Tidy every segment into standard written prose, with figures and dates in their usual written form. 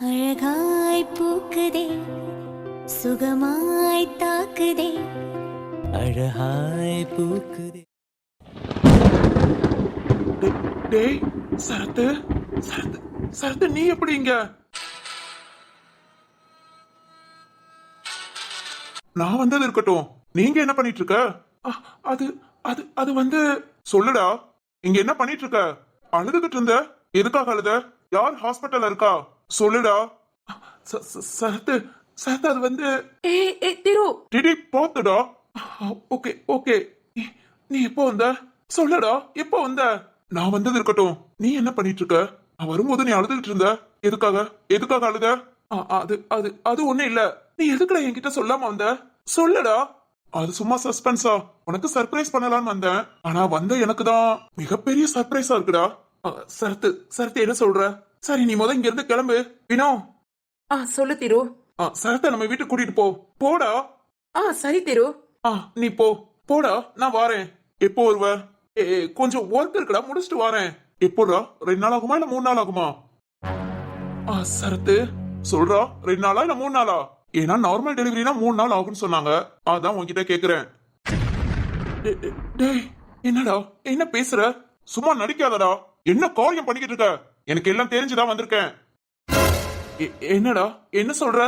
அழகாய் பூக்குதே சுகமாய் தாக்குதே அழகாய் பூக்குதே. டேய் சரத்து சரத்து சரத்து, நீ எப்படி இங்க? நான் வந்தது இருக்கட்டும், நீங்க என்ன பண்ணிட்டு இருக்க? அது அது அது வந்து சொல்லுடா, இங்க என்ன பண்ணிட்டு இருக்க? அழுதுகிட்டு இருந்த, எதுக்காக அழுத? யார் ஹாஸ்பிட்டல்ல இருக்கா? சொல்லுடா. சரத்து சரத்து, அது வந்து திரு டிடி பாத்துடா. ஓகே ஓகே, நீ எப்போ வந்த? சொல்லுடா, எப்போ வந்த? நான் வந்தது இருக்கட்டும், நீ என்ன பண்ணிட்டு இருக்க? நான் வரும்போது நீ அழுதுகிட்டு இருந்த, எதுக்காக? எதுக்காக அழுத? அது அது அது ஒண்ணு இல்ல. நீ எதுக்குடா என்கிட்ட சொல்லாம வந்த? சொல்லுடா. அது சும்மா சஸ்பென்ஸா, உனக்கு சர்ப்ரைஸ் பண்ணலாம்னு வந்தேன். ஆனா வந்த எனக்கு தான் மிகப்பெரிய சர்ப்ரைஸா இருக்குடா. சரத்து சரத்து, என்ன சொல்ற? சரி, நீ இங்க இருந்து கிளம்பு. வினோ, சொல்லு திரு. சரத்தை நம்ம வீட்டுக்கு கூட்டிட்டு போ. போடா. சரி திரு. நீ போ. போடா, நான் வாரேன். எப்போ வருவ? கொஞ்சம் ஒர்க் இருக்குடா, முடிச்சுட்டு வாரேன். எப்போடா? 2 நாள் ஆகுமா இல்ல 3 நாள் ஆகுமா? சரத்து சொல்றா, 2 நாளா இல்ல 3 நாளா? ஏன்னா நார்மல் டெலிவரினா 3 நாள் ஆகும்னு சொன்னாங்க, அதான் உன்கிட்ட கேக்குறேன். டேய், என்னடா என்ன பேசுற? சும்மா நடிக்காதடா. என்ன காரியம் பண்ணிக்கிட்டு இருக்க? எனக்கு எல்லாம் தெரிஞ்சுதான் வந்திருக்கேன். என்னடா என்ன சொல்ற?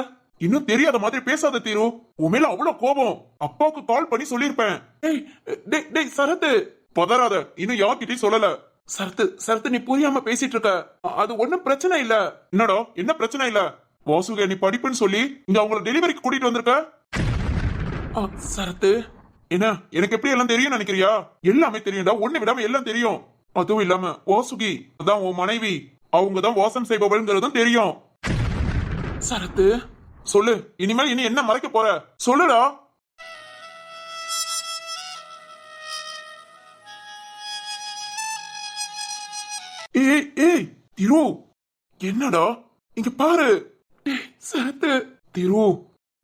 இன்னும் தெரியாத மாதிரி பேசாத தீரு. உன் மேல அவ்வளவு கோபம். அப்பாவுக்கு கால் பண்ணி சொல்லிருப்பேன். டேய் சரத்து, பதறாத. இன்னும் யார்கிட்டயும் சொல்லல. சரத்து சரத்து, நீ புரியாம பேசிட்டு இருக்க. அது ஒண்ணும் பிரச்சனை இல்ல. என்னடா என்ன பிரச்சனை இல்ல? வாசுக, நீ படிப்புன்னு சொல்லி இங்க அவங்கள டெலிவரிக்கு கூட்டிட்டு வந்திருக்க. சரத்து, என்ன எனக்கு எப்படி எல்லாம் தெரியும் நினைக்கிறியா? எல்லாமே தெரியும்டா, ஒண்ணு விடாம எல்லாம் தெரியும். அதுவும் இல்லாம வாசுகி அதான் உன் மனைவி, அவங்கதான் வாசம் செய்பவள்ங்கிறதும் தெரியும். சரத்து சொல்லு, இனிமேல் இனி என்ன மறைக்க போற? சொல்லுடா. ஏய் திரு, என்னடா இங்க பாரு. சரத்து, திரு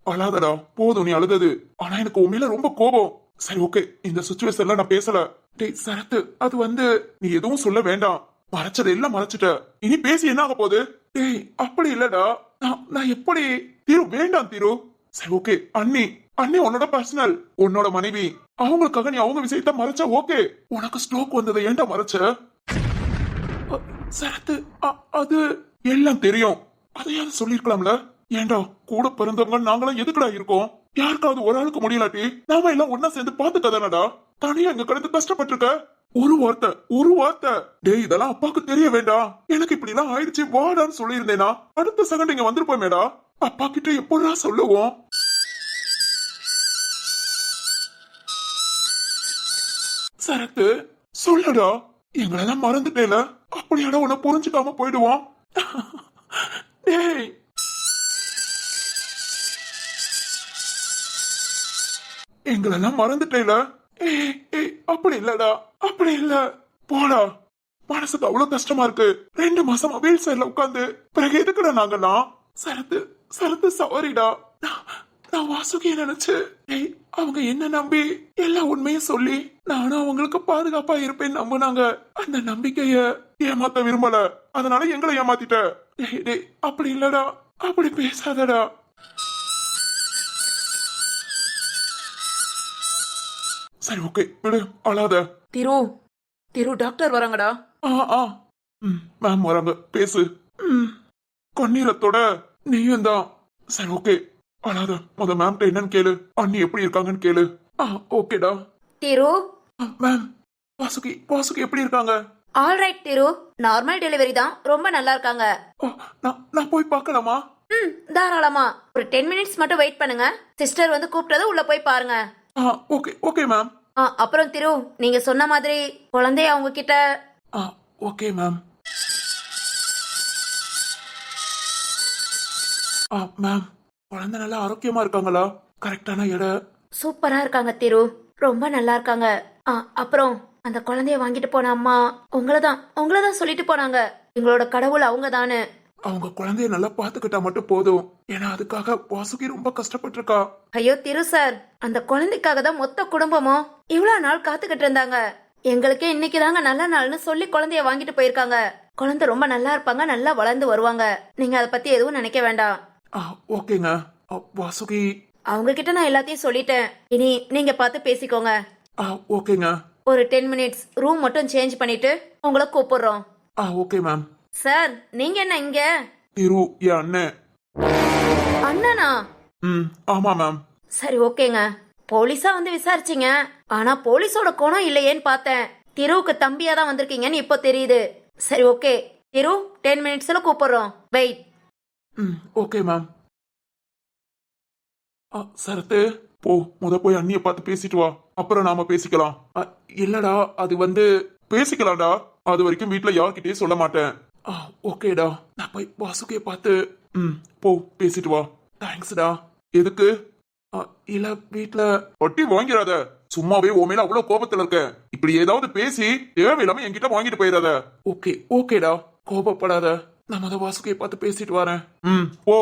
அழாதடா, போதும் நீ அழுதது. ஆனா எனக்கு உண்மையில ரொம்ப கோபம். சரி ஓகே, இந்த சிச்சுவேஷன்ல நான் பேசல. டேய் சரத்து, அது வந்து நீ எதுவும் சொல்ல வேண்டாம். மறைச்சது எல்லாம் மறைச்சிட்ட, இனி பேசி என்ன ஆக போகுது? டேய் அப்படி இல்லடா, நான் எப்படி? திரு வேண்டாம் திரு. சரி ஓகே, அண்ணி அண்ணி உன்னோட பர்சனல், உன்னோட மனைவி, அவங்களுக்காக நீ அவங்க விஷயத்த மறைச்ச. ஓகே, உனக்கு ஸ்ட்ரோக் வந்ததை ஏன்டா மறைச்ச? சரத்து, அது எல்லாம் தெரியும், அதையாவது சொல்லிருக்கலாம்ல. ஏண்டா கூட பிறந்தவங்க நாங்களாம் எதுக்குடா இருக்கோம்? யாருக்காவது ஒரு ஆளுக்கு முடியலாட்டி நாம எல்லாம் ஒன்னா சேர்ந்து பாத்துக்கதானடா. தனியா இங்க கிடந்து கஷ்டப்பட்டிருக்க. ஒரு வார்த்தை டேய் இதெல்லாம் அப்பாவுக்கு தெரிய வேண்டாம். எனக்கு இப்படி எல்லாம் ஆயிடுச்சு வாடான்னு சொல்லியிருந்தேனா அடுத்த செகண்ட் இங்க வந்துருப்போமேடா. அப்பா கிட்ட எப்படா சொல்லுவோம்? சரத்து சொல்லுடா, எங்களெல்லாம் மறந்துட்டேல. அப்படியாடா உன்னை புரிஞ்சுக்காம போயிடுவோம். டேய் எங்களெல்லாம் மறந்துட்டேல. அப்படி இல்லடா, அப்படி இல்ல. போடா, மனசுக்கு அவ்வளவு கஷ்டமா இருக்கு. 2 மாசமா வீல் சைட்ல உட்காந்து பிறகு எதுக்குடா நாங்கெல்லாம்? சரத்து சரத்து சாரிடா. நான் வாசுகிய நினைச்சு அவங்க என்ன நம்பி எல்லா உண்மையும் சொல்லி நானும் அவங்களுக்கு பாதுகாப்பா இருப்பேன் நம்புனாங்க. அந்த நம்பிக்கைய ஏமாத்த விரும்பல, அதனால எங்களை ஏமாத்திட்ட. அப்படி இல்லடா, அப்படி பேசாதடா. சரி ஓகே விடு, அழாத. திரு திரு, டாக்டர் வராங்கடா. மேம் வராங்க, பேசு. கண்ணீரத்தோட நீயும் தான். சரி ஓகே, அழாத. முத மேம்கிட்ட என்னன்னு கேளு, அண்ணி எப்படி இருக்காங்கன்னு கேளு. ஓகேடா. திரு, மேம், வாசுகி வாசுகி எப்படி இருக்காங்க? ஆல்ரைட் திரு, நார்மல் டெலிவரி தான், ரொம்ப நல்லா இருக்காங்க. நான் போய் பார்க்கலாமா? தாராளமா. ஒரு 10 மினிட்ஸ் மட்டும் வெயிட் பண்ணுங்க. சிஸ்டர் வந்து கூப்பிட்டது உள்ள போய் பாருங்க. Okay okay ma'am. அப்புறம் திரு, நீங்க சொன்ன மாதிரி குழந்தைய அவங்க கிட்ட. Okay ma'am. மேம், குழந்தை நல்லா ஆரோக்கியமா இருக்காங்களா? கரெக்டான எடை? சூப்பரா இருக்காங்க திரு, ரொம்ப நல்லா இருக்காங்க. அப்புறம் அந்த குழந்தைய வாங்கிட்டு போன அம்மா உங்களதான் சொல்லிட்டு போனாங்க. எங்களோட கடவுள் அவங்க தானு. அவங்க குழந்தைய நல்லா பாத்துக்கிட்டா மட்டும் போதும். ஏன்னா அதுக்காக வாசுகி ரொம்ப கஷ்டப்பட்டிருக்கா. ஐயோ திரு சார், அந்த குழந்தைக்காக தான் மொத்த குடும்பமும் இவ்வளவு நாள் காத்துக்கிட்டு இருந்தாங்க. எங்களுக்கே இன்னைக்கு தாங்க நல்ல நாள்னு சொல்லி குழந்தைய வாங்கிட்டு போயிருக்காங்க. குழந்தை ரொம்ப நல்லா இருப்பாங்க, நல்லா வளர்ந்து வருவாங்க. நீங்க அதை பத்தி எதுவும் நினைக்க வேண்டாம். ஓகேங்க. வாசுகி. அவங்க கிட்ட நான் எல்லாத்தையும் சொல்லிட்டேன். இனி நீங்க பார்த்து பேசிக்கோங்க. ஓகேங்க. ஒரு 10 மினிட்ஸ் ரூம் மட்டும் சேஞ்ச் பண்ணிட்டு உங்களை கூப்பிடுறோம். Okay ma'am. சார், நீங்க என்ன இங்க? திரு என் அண்ணன். அண்ணனா? ஆமா மேம். சரி, ஓகேங்க. போலீஸா வந்து விசாரிச்சீங்க, ஆனா போலீஸோட கோணம் இல்லையேன்னு பார்த்தேன். திருவுக்கு தம்பியா தான் வந்திருக்கீங்கன்னு இப்போ தெரியுது. சரி, ஓகே. திரு 10 மினிட்ஸ்ல கூப்பிடுறோம். வெயிட். Okay ma'am. சரத்து, போ போய் அண்ணிய பார்த்து பேசிட்டு வா, அப்புறம் நாம பேசிக்கலாம். இல்லடா, அது வந்து பேசிக்கலாம்டா. அது வரைக்கும் வீட்டுல யார்கிட்டயும் சொல்ல மாட்டேன். ஓகேடா, நான் போய் வாசுகிய பார்த்து போ பேசிட்டு வா. தேங்க்ஸ்டா. எதுக்கு? இல்ல, வீட்டுல ஒட்டி வாங்கிறாத. சும்மாவே உன் மேல அவ்வளவு கோபத்துல இருக்க. இப்படி ஏதாவது பேசி தேவையில்லாம என்கிட்ட வாங்கிட்டு போயிடாத. ஓகேடா, கோபப்படாத. நான் முத வாசுகிய பார்த்து பேசிட்டு வரேன். போ.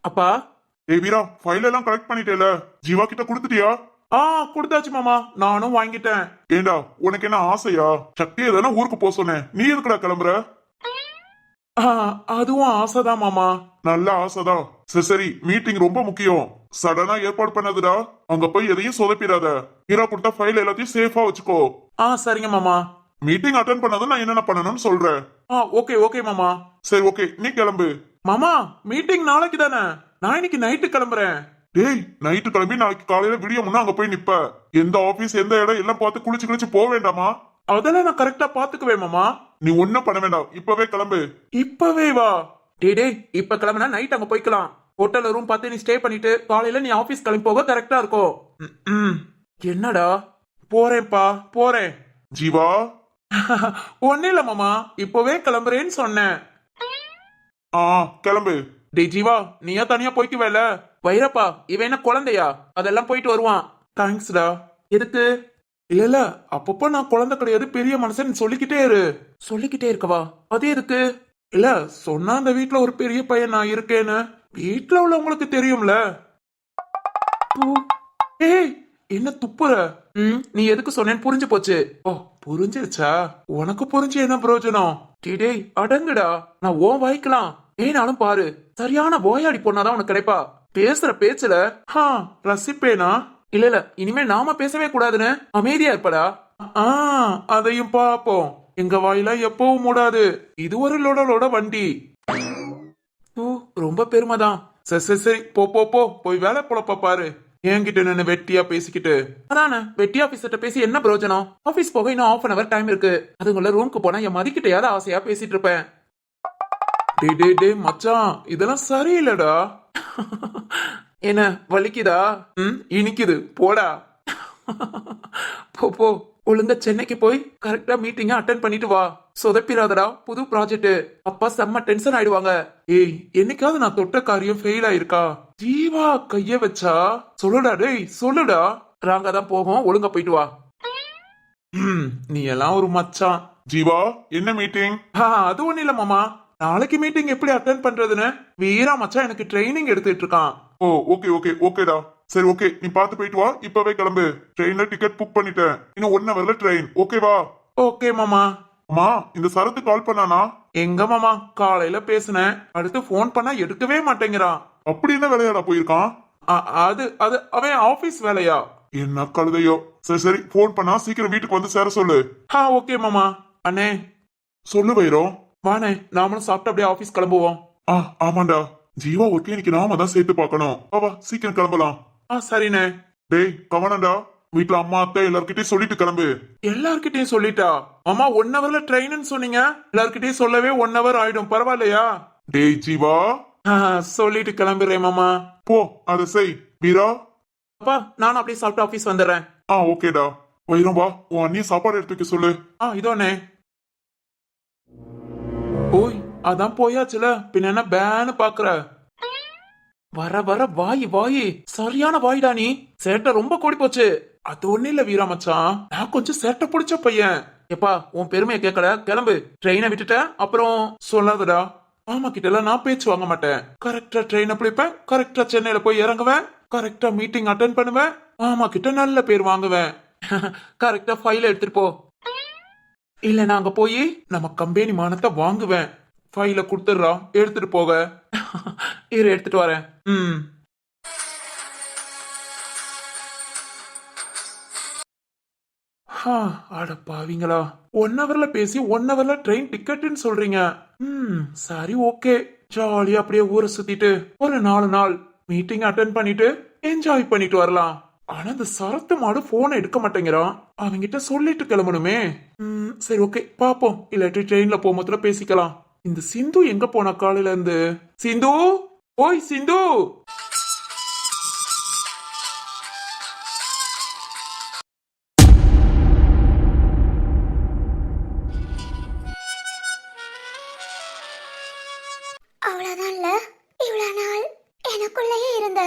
அப்பா. ஏய் வீரா, ஃபைல் எல்லாம் கலெக்ட் பண்ணிட்டேல? ஜீவா கிட்ட கொடுத்துட்டியா? கொடுத்தாச்சு மாமா, நானும் வாங்கிட்டேன். ஏண்டா, உனக்கு என்ன ஆசையா? சக்தியை தானே ஊருக்கு போக சொன்னேன், நீ எதுக்குடா கிளம்புற? அதுவும் ஆசைதான் மாமா. நல்ல ஆசைதான். சரி, மீட்டிங் ரொம்ப முக்கியம். சடனா ஏற்பாடு பண்ணதுடா. அங்க போய் எதையும் சொதப்பிடாத. ஹீரா கொடுத்த ஃபைல் எல்லாத்தையும் சேஃபா வச்சுக்கோ. சரிங்க மாமா. மீட்டிங் அட்டென்ட் பண்ணதும் நான் என்னென்ன பண்ணணும்னு சொல்றேன். ஓகே மாமா. சரி, ஓகே, நீ கிளம்பு. மாமா, மீட்டிங் நாளைக்கு தானே? நான் இன்னைக்கு நைட்டு கிளம்புறேன். டேய், நைட்டு கிளம்பி நாளைக்கு காலையில விடிய முன்னா அங்க போய் நிப்ப. எந்த ஆபீஸ் எந்த இடம் எல்லாம் பார்த்து குளிச்சு போக வேண்டாமா? அதெல்லாம் நான் கரெக்டா பாத்துக்குவேன் மாமா. நீ ஒண்ணும் பண்ண வேண்டாம், இப்பவே கிளம்பு. இப்பவே வா. டேய், இப்ப கிளம்புனா நைட் அங்க போய்க்கலாம். ஹோட்டல்ல ரூம் பார்த்து நீ ஸ்டே பண்ணிட்டு காலையில நீ ஆபீஸ் கிளம்பி போக கரெக்டா இருக்கும். என்னடா? போறேன்ப்பா, போறேன். ஜீவா. ஒன்னும் இல்ல மாமா, இப்பவே கிளம்புறேன்னு சொன்னேன். கிளம்பு. டேய் ஜீவா, நீயா தனியா போய்க்கு வேல? வைரப்பா, இவன் என்ன குழந்தையா? அதெல்லாம் போயிட்டு வருவான். தேங்க்ஸ்டா. எதுக்கு? இல்ல, அப்பப்போ நான் குழந்தை கிடையாது, பெரிய மனுஷன் சொல்லிக்கிட்டே இரு. சொல்லிக்கிட்டே இருக்கவா? அது எதுக்கு? இல்ல, சொன்னா அந்த வீட்டுல ஒரு பெரிய பையன் நான் இருக்கேன்னு வீட்டுல உள்ளவங்களுக்கு தெரியும்ல. ஏய், என்ன துப்புற? நீ எதுக்கு சொன்னேன்னு புரிஞ்சு போச்சு. புரிஞ்சிருச்சா? உனக்கு புரிஞ்சு என்ன பிரயோஜனம்? டேய், அடங்குடா. நான் ஓ வாய்க்கலாம் ஏனாலும் பாரு, சரியான போயாடி பொண்ணாதான் உனக்கு கிடைப்பா. பேசுற பேச்சுல ரசிப்பேனா? இல்ல, இனிமே நாம பேசவே கூடாதுன்னு அமைதியா இருப்படா. அதையும் பாப்போம். எங்க வாயில எப்பவும் மூடாது. இது ஒரு லோட வண்டி. ரொம்ப பெருமைதான். சரி, போய் வேலை பொழப்ப பாரு. என்கிட்ட நின்னு வெட்டியா பேசிக்கிட்டு. அதானே, வெட்டி ஆபீஸ்கிட்ட பேசி என்ன பிரயோஜனம்? ஆபீஸ் போக இன்னும் 1/2 டைம் இருக்கு. அதுக்குள்ள ரூமுக்கு போனா என் மதிக்கிட்டையாவது ஆசையா பேசிட்டு இருப்பேன். டே மச்சான், இதெல்லாம் சரியில்லடா. என்ன வலிக்குதா? இனிக்குது, போடா. போ ஒழுங்கா சென்னைக்கு போய் கரெக்டா மீட்டிங்க அட்டென்ட் பண்ணிட்டு வா. சொதப்பிராதடா, புது ப்ராஜெக்ட். அப்பா செம்ம டென்ஷன் ஆயிடுவாங்க. ஏய், என்னைக்காவது நான் தொட்ட காரியம் ஃபெயில் ஆயிருக்கா? ஜீவா கைய வச்சா சொல்லுடா. டேய் சொல்லுடா. ராங்கா தான் போகும், ஒழுங்கா போயிட்டு வா. நீ எல்லாம் ஒரு மச்சான். ஜீவா, என்ன மீட்டிங்? அது ஒண்ணு இல்ல மாமா, நாளைக்கு மீட்டிங் எப்படி அட்டென்ட் பண்றதுன்னு வீரா மச்சான் எனக்கு ட்ரைனிங் எடுத்துட்டு இருக்கான். ஓகேடா. சரி, ஓகே, நீ பாத்து போயிட்டு வா. இப்பவே கிளம்பு. ட்ரெயின்ல டிக்கெட் புக் பண்ணிட்டேன். இன்னும் 1 ஹவர்ல ட்ரெயின். ஓகேவா? ஓகே மாமா. அம்மா, இந்த சரத்து கால் பண்ணானா? எங்க மாமா, காலையில பேசினேன். அடுத்து போன் பண்ணா எடுக்கவே மாட்டேங்கிறான். அப்படி என்ன வேலையாடா போயிருக்கான்? அது அவன் ஆபீஸ் வேலையா? என்ன கழுதையோ. சரி, போன் பண்ணா சீக்கிரம் வீட்டுக்கு வந்து சேர சொல்லு. ஓகே மாமா. அண்ணே. சொல்லு வைரம். வாண்ணே, நாமளும் சாப்பிட்டு அப்படியே ஆபீஸ் கிளம்புவோம். ஆமாண்டா. ஜீவா ஒர்க்கே இன்னைக்கு நாம தான் சேர்த்து பார்க்கணும். வா, சீக்கிரம் கிளம்பலாம். சரிண்ணே. டேய் கவனம்டா, வீட்டுல அம்மா அத்தை எல்லார்கிட்டயும் சொல்லிட்டு கிளம்பு. எல்லார்கிட்டயும் சொல்லிட்டா? அம்மா 1 ஹவர்ல ட்ரெயின்னு சொன்னீங்க. எல்லார்கிட்டயும் சொல்லவே 1 ஹவர் ஆயிடும், பரவாயில்லையா? டேய் ஜீவா. சொல்லிட்டு கிளம்புறேன் மாமா. போ, அதை செய். வீரா. அப்பா, நானும் அப்படியே சாப்பிட்டு ஆபீஸ் வந்துடுறேன். ஓகேடா. வைரம் வா, உன் அண்ணிய சாப்பாடு எடுத்து வைக்க சொல்லு. இதோண்ணே. ஓய், அதான் போயாச்சுல, பின்ன என்ன பேன்னு பாக்குற? வர வாயி சரியான வாயிடா நீ. சேட்டை ரொம்ப கூடி போச்சு. அது ஒண்ணு இல்ல வீரா மச்சான், நான் கொஞ்சம் சேட்டை பிடிச்ச பையன். எப்பா, உன் பெருமையை கேட்கல, கிளம்பு. ட்ரெயினை விட்டுட்ட அப்புறம் சொல்லாதடா. மாமா கிட்ட எல்லாம் நான் பேச்சு வாங்க மாட்டேன். கரெக்டா ட்ரெயினை பிடிப்பேன், கரெக்டா சென்னையில போய் இறங்குவேன், கரெக்டா மீட்டிங் அட்டென்ட் பண்ணுவேன், மாமா கிட்ட நல்ல பேர் வாங்குவேன். கரெக்டா ஃபைல் எடுத்துட்டு போ. இல்ல நான் அங்க போய் நம்ம கம்பெனி மானத்தை வாங்குவேன். ஃபைல கொடுத்துடுறோம், எடுத்துட்டு போக. இரு எடுத்துட்டு வரேன். அட பாவிங்களா, 1 ஹவர்ல பேசி 1 ஹவர்ல ட்ரெயின் டிக்கெட்னு சொல்றீங்க. சரி ஓகே, ஜாலியா அப்படியே ஊரை சுத்திட்டு ஒரு 4 நாள் மீட்டிங் அட்டென்ட் பண்ணிட்டு என்ஜாய் பண்ணிட்டு வரலாம். ஆனா இந்த சரத்து மாடு போனை எடுக்க மாட்டேங்கிறான். அவங்கிட்ட சொல்லிட்டு கிளம்பணுமே. சரி ஓகே பாப்போம், இல்லாட்டி ட்ரெயின்ல போகும்போதுல பேசிக்கலாம். இந்த சிந்து எங்க போனா காலையில இருந்து? சிந்து, ஓய் சிந்து. அவ்வளவுதான்ல, இவ்வளவு நாள் எனக்குள்ளேயே இருந்த,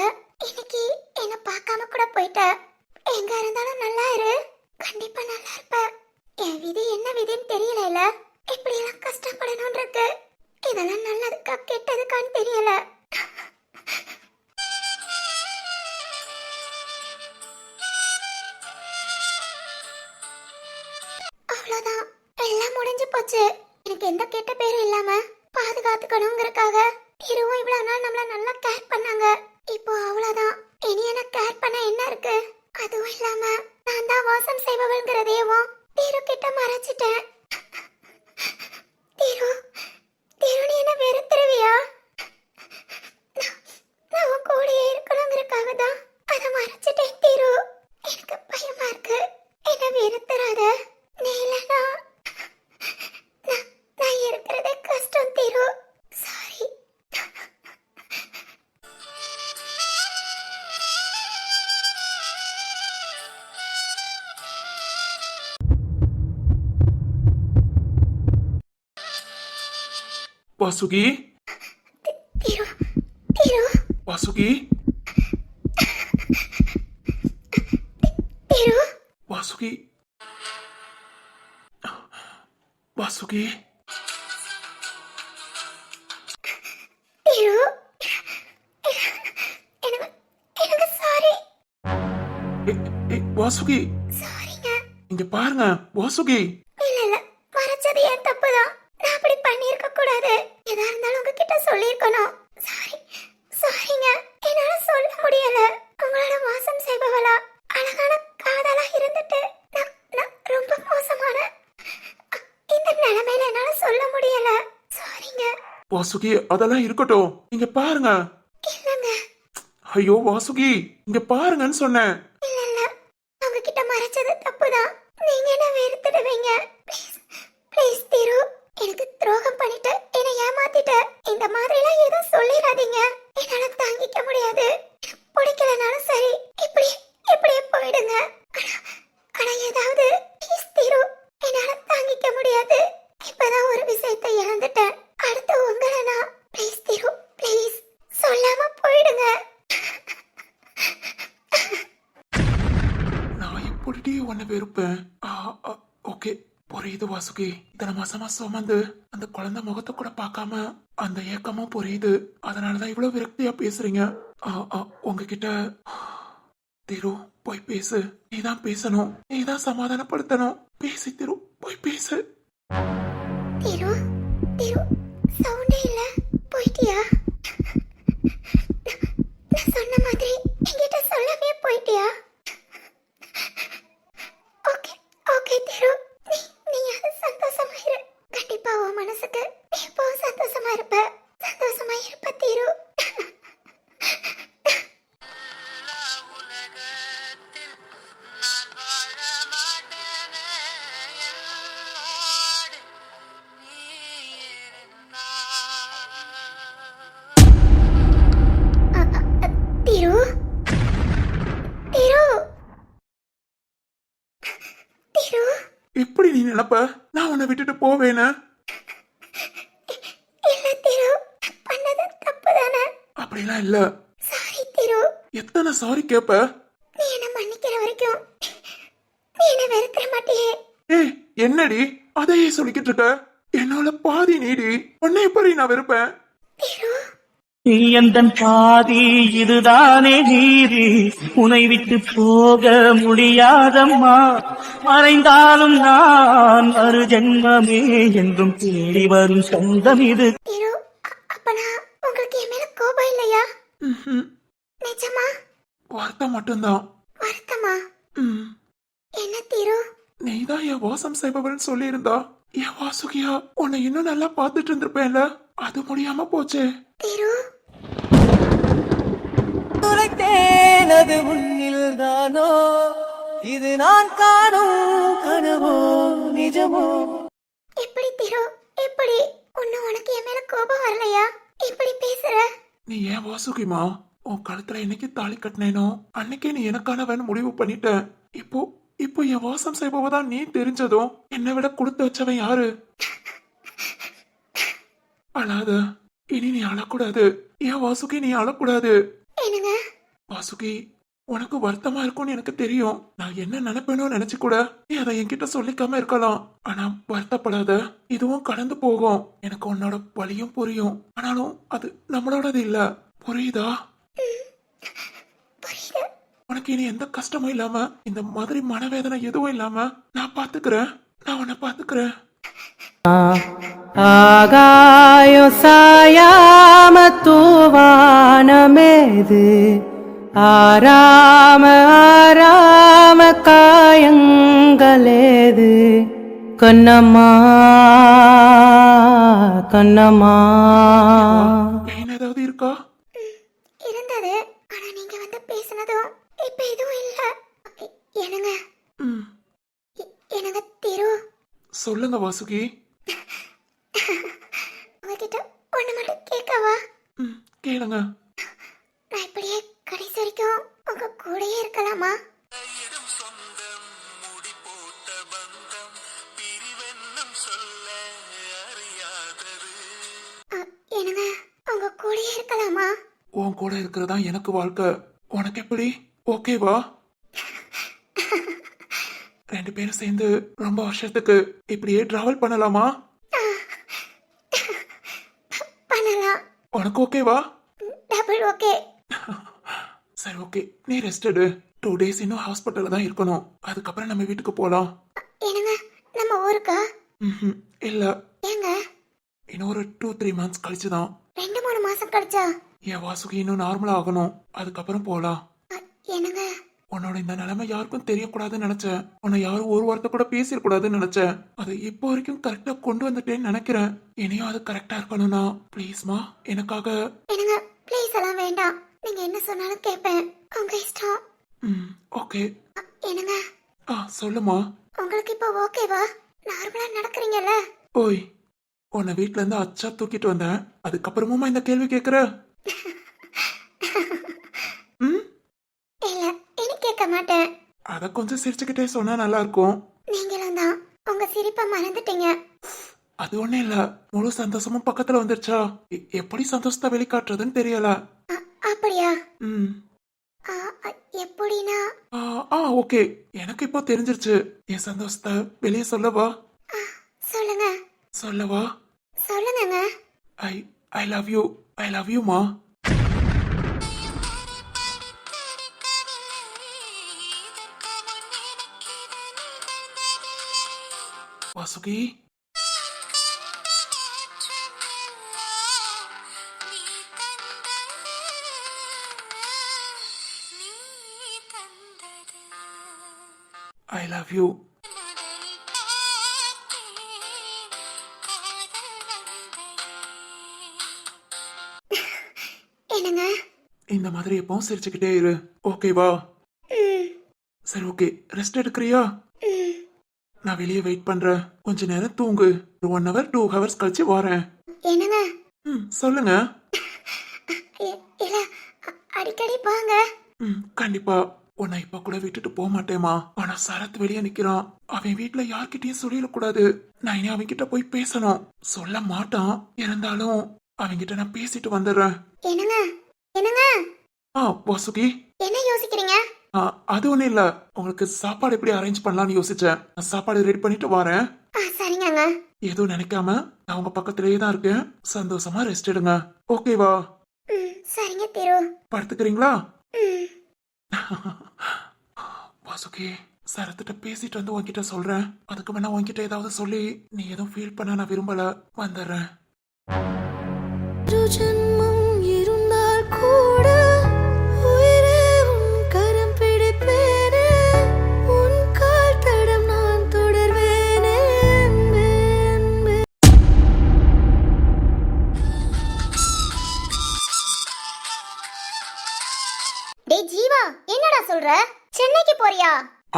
இன்னைக்கு என்ன பார்க்காம கூட போயிட்ட. எங்க இருந்தாலும் நல்லா இரு, கண்டிப்பா நல்லா இருப்ப. என் விதி என்ன விதின்னு தெரியல, இப்படி எல்லாம் கஷ்டப்படணும் இருக்கு. இதெல்லாம் நல்லதுக்கா கெட்டதுக்கான்னு தெரியல. அவ்வளவுதான், எல்லாம் முடிஞ்சு போச்சு. எனக்கு எந்த கெட்ட பேரும் இல்லாம பாதுகாத்துக்கணுங்கிறக்காக இருவும் இவ்வளவு நாள் நம்மள நல்லா கேர் பண்ணாங்க. இப்போ அவ்வளவுதான், இனி என்ன கேர் பண்ண என்ன இருக்கு? அதுவும் இல்லாம நான் தான் வாசம் செய்பவள்ங்கிறதையும் தீரு கிட்ட மறைச்சிட்டேன். தீரு, தீரு நீ என்ன வெறுத்துருவியா? நான் உன் கூடயே இருக்கணுங்கிறக்காக தான் அதை மறைச்சிட்டேன் தீரு. எனக்கு பயமா இருக்கு, என்ன வெறுத்துறாத. நீ இல்லைன்னா நான் இருக்கிறதே கஷ்டம் தீரு. சாரி. வாசுகி, தீரு, தீரு, வாசுகி, தீரு, வாசுகி, வாசுகி. தீரு, எனக்கு சாரி. வாசுகி, சாரிங்க. இங்க பாருங்க வாசுகி. இல்ல மறைச்சது என் தப்புதான். நான் அப்படி பண்ணிருக்க கூடாது. எதா இருந்தாலும் உங்ககிட்ட சொல்லிருக்கணும். சாரி, சாரிங்க. என்னால சொல்ல முடியல. உங்களோட மோசம் செய்பவளா, அழகான காதலா இருந்துட்டு நான் ரொம்ப மோசமான இந்த நிலைமையில என்னால சொல்ல முடியல. சாரிங்க. வாசுகி அதெல்லாம் இருக்கட்டும், இங்க பாருங்க. இல்லங்க. ஐயோ வாசுகி, இங்க பாருங்கன்னு சொன்னேன். இல்ல உங்ககிட்ட மறைச்சது தப்புதான். நீங்க என்ன வெறுத்துடுவீங்க. ப்ளீஸ் திரு, எனக்கு துரோகம் பண்ணிட்டு என்னை ஏமாத்திட்டு இந்த மாதிரிலாம் எதுவும் சொல்லிடாதீங்க. என்னால தாங்கிக்க முடியாது. பிடிக்கலனாலும் சரி, இப்படியே போயிடுங்க. ஆனா ஏதாவது ப்ளீஸ் திரு, என்னால தாங்கிக்க முடியாது. இப்பதான் ஒரு விஷயத்தை இழந்துட்டேன். அடுத்து உங்களை நான் ப்ளீஸ் திரு, ப்ளீஸ் சொல்லாம போயிடுங்க. நான் எப்படி உன்னை வெறுப்பேன்? ஓகே புரியுது வாசுகி. இத்தனை மாசமா சுமந்து அந்த குழந்தை முகத்தை கூட பார்க்காம அந்த ஏக்கமும் புரியுது. அதனாலதான் இவ்வளவு விரக்தியா பேசுறீங்க. உங்ககிட்ட திரு போய் பேசு. நீதான் பேசணும், நீதான் சமாதானப்படுத்தணும். பேசி திரு, போய் பேசு. திரு, திரு சவுண்டே இல்ல, போயிட்டியா? நான் சொன்ன மாதிரி என்கிட்ட சொல்லாமே போயிட்டியா? ஓகே ஓகே திரு, நீ அது சந்தோஷமா இரு. கண்டிப்பா உன் மனசுக்கு எப்போ சந்தோஷமா இருப்ப திரு. திரு, திரு, திரு. எப்படி நீ நினைப்ப நான் உன்னை விட்டுட்டு போவேன்னு? இல்ல திரு, பண்ணது தப்பு தானே? அப்படிலாம் இல்ல. சாரி திரு. எத்தனை சாரி கேப்ப? நீ என்ன மன்னிக்கிற வரைக்கும் நீ என்ன வெறுத்துற மாட்டியே. ஏய் என்னடி அதையே சொல்லிக்கிட்டு இருக்க? என்ன என்னோட பாதி நீடி உன்னை எப்படி நான் வெறுப்பேன்? திரு நீ எந்தன் பாதி இதுதானே நீதி உனை விட்டு போக முடியாதம்மா மறைந்தாலும் நான் மறு ஜென்மமே என்றும் தேடி வரும் சொந்தம் இது திரு அப்பனா உங்களுக்கு என் மேல கோபம் இல்லையா? ம்ஹும். நிஜமா? வருத்தம் மட்டும்தான். வருத்தமா? ம். என்ன திரு? நீதான் என் வாசம் செய்பவன் சொல்லியிருந்தா என் வாசுகியா உன்னை இன்னும் நல்லா பார்த்துட்டு இருந்திருப்பேன்ல. அது முடியாம போச்சே. திரு துளைத்தேனது உன்னில் தானோ இது நான் காணும் கனவோ நிஜமோ எப்படி திரு எப்படி ஒன்னும் உனக்கு என் மேல கோபம் வரலையா? இப்படி பேசுற? நீ ஏன் வாசுகிமா உன் கழுத்துல என்னைக்கு தாலி கட்டினேனோ அன்னைக்கே நீ எனக்கானவன் முடிவு பண்ணிட்ட. இப்போ இப்போ என் வாசம் செய்பவதான் நீ தெரிஞ்சதும் என்னை விட கொடுத்து வச்சவன் யாரு? அழாத. இனி நீ அழக்கூடாது. ஏன் வாசுகி நீ அழக்கூடாது. என்னங்க? வாசுகி உனக்கு வருத்தமா இருக்கும்னு எனக்கு தெரியும். நான் என்ன நினைப்பேனோ நினைச்சு கூட நீ அதை என்கிட்ட சொல்லிக்காம இருக்கலாம். ஆனா வருத்தப்படாத. இதுவும் கடந்து போகும். எனக்கு உன்னோட வலியும் புரியும். ஆனாலும் அது நம்மளோடது இல்ல. புரியுதா? புரியுது. உனக்கு இனி எந்த கஷ்டமும் இல்லாம இந்த மாதிரி மனவேதனை எதுவும் இல்லாம நான் பாத்துக்கிறேன். நான் உன்னை பாத்துக்கிறேன். ஆகாயம் சாயாம தூவானமேது ஆராம ஆராம காயங்களேது கண்ணம்மா கண்ணம்மா பெயின் ஏதாவது இருக்கா? இருந்தது. ஆனா நீங்க வந்து பேசினதும் இப்ப எதுவும் இல்ல. என்னங்க? ம். என்னங்க திரு? சொல்லுங்க வாசுகி. உங்ககிட்ட ஒண்ணு மட்டும் கேட்கவா? ம். கேளுங்க. நான் இப்படியே கடைசி வரைக்கும் உங்க கூடயே இருக்கலாமா? என்னங்க உங்க கூடயே இருக்கலாமா? உன் கூட இருக்கிறதா எனக்கு வாழ்க்கை. உனக்கு எப்படி? ஓகேவா? ரெண்டு பேரும் சேர்ந்து ரொம்ப வருஷத்துக்கு இப்படியே டிராவல் பண்ணலாமா? பண்ணலாம். உனக்கு ஓகேவா? Double okay. சரி ஓகே. நீ ரெஸ்ட் எடு. 2 days இன்னும் ஹாஸ்பிட்டல்ல தான் இருக்கணும். அதுக்கப்புறம் நம்ம வீட்டுக்கு போலாம். என்னங்க நம்ம ஊருக்கா? ம்ஹும். இல்ல ஏங்க இன்னும் ஒரு 2-3 months கழிச்சு தான். 2-3 மாசம் கழிச்சா? என் வாசுகி இன்னும் நார்மலா ஆகணும். அதுக்கப்புறம் போலாம். என்னங்க உன்னோட இந்த நிலைமை யாருக்கும் தெரியக்கூடாதுன்னு நினைச்சேன். உன்னை யாரும் ஒரு வார்த்தை கூட பேசிடக்கூடாதுன்னு நினைச்சேன். அது இப்போ வரைக்கும் கரெக்டா கொண்டு வந்துட்டேன்னு நினைக்கிறேன். இனியும் அது கரெக்டா இருக்கணும்னா ப்ளீஸ்மா எனக்காக. என்னங்க ப்ளீஸ் எல்லாம் வேண்டாம். நீங்க என்ன சொன்னாலும் கேட்பேன். உங்க இஷ்டம். ம். ஓகே. என்னங்க சொல்லுமா. உங்களுக்கு இப்போ ஓகேவா? நார்மலா நடக்கிறீங்கல்ல? ஓய் உன்னை வீட்ல இருந்து அச்சா தூக்கிட்டு வந்தேன். அதுக்கப்புறமா இந்த கேள்வி கேக்குற? ம். இல்ல இனி கேட்க மாட்டேன். அத கொஞ்சம் சிரிச்சுக்கிட்டே சொன்னா நல்லா இருக்கும். நீங்களும் தான் உங்க சிரிப்பை மறந்துட்டீங்க. அது ஒண்ணு இல்ல. முழு சந்தோஷமும் பக்கத்துல வந்துருச்சா? எப்படி சந்தோஷத்தை வெளிக்காட்டுறதுன்னு தெரியல. அப்படியா? ம். ஆ, எப்படின்னா? ஓகே. எனக்கு இப்போ தெரிஞ்சிருச்சு. என் சந்தோஷத்தை வெளியே சொல்லவா? சொல்லுங்க. சொல்லவா? சொல்லுங்கங்க. I I love you. I love you மா. Vasuki I love you. என்னங்க? இந்த மாதிரி எப்பவும் சிரிச்சுக்கிட்டே இரு. ஓகேவா? சரி ஓகே. ரெஸ்ட் எடுக்கிறியா? நான் வெளியே வெயிட் பண்றேன். கொஞ்ச நேரம் தூங்கு. 1 hour 2 hours கழிச்சு வரேன். என்னங்க? ம். சொல்லுங்க. இல்ல அடிக்கடி வாங்க. ம். கண்டிப்பா. உன்னை இப்ப கூட விட்டுட்டு போக மாட்டேமா. ஆனா சரத் வெளியே நிக்கிறான். அவன் வீட்டுல யார்கிட்டயும் சொல்லிடக்கூடாது. நான் இனி அவன்கிட்ட போய் பேசணும். சொல்ல மாட்டான். இருந்தாலும் அவன்கிட்ட நான் பேசிட்டு வந்துடுறேன். என்னங்க? என்னங்க? வாசுகி. என்ன யோசிக்கிறீங்க? அது ஒண்ணும் இல்ல. உங்களுக்கு சாப்பாடு எப்படி அரேஞ்ச் பண்ணலாம்னு யோசிச்சேன். நான் சாப்பாடு ரெடி பண்ணிட்டு வரேன். சரிங்கங்க. எதுவும் நினைக்காம நான் உங்க பக்கத்திலேயே தான் இருக்கேன். சந்தோஷமா ரெஸ்ட் எடுங்க. ஓகேவா? சரிங்க திரு. படுத்துக்கிறீங்களா? ம். வாசுகி, சரத்திட்ட பேசிட்டு வந்து உன்கிட்ட சொல்றேன். அதுக்கு முன்ன உன்கிட்ட ஏதாவது சொல்லி நீ எதுவும் ஃபீல் பண்ண நான் விரும்பல. வந்துடுறேன். ஒரு ஜென்மம் இருந்தால் கூட உயிரே உன் கரம் பிடிப்பேனே, உன் கால் தடம் நான் தொடர்வேனே அன்பே, அன்பே. டேய் ஜீவா, என்னடா சொல்ற? சென்னைக்கு போறியா?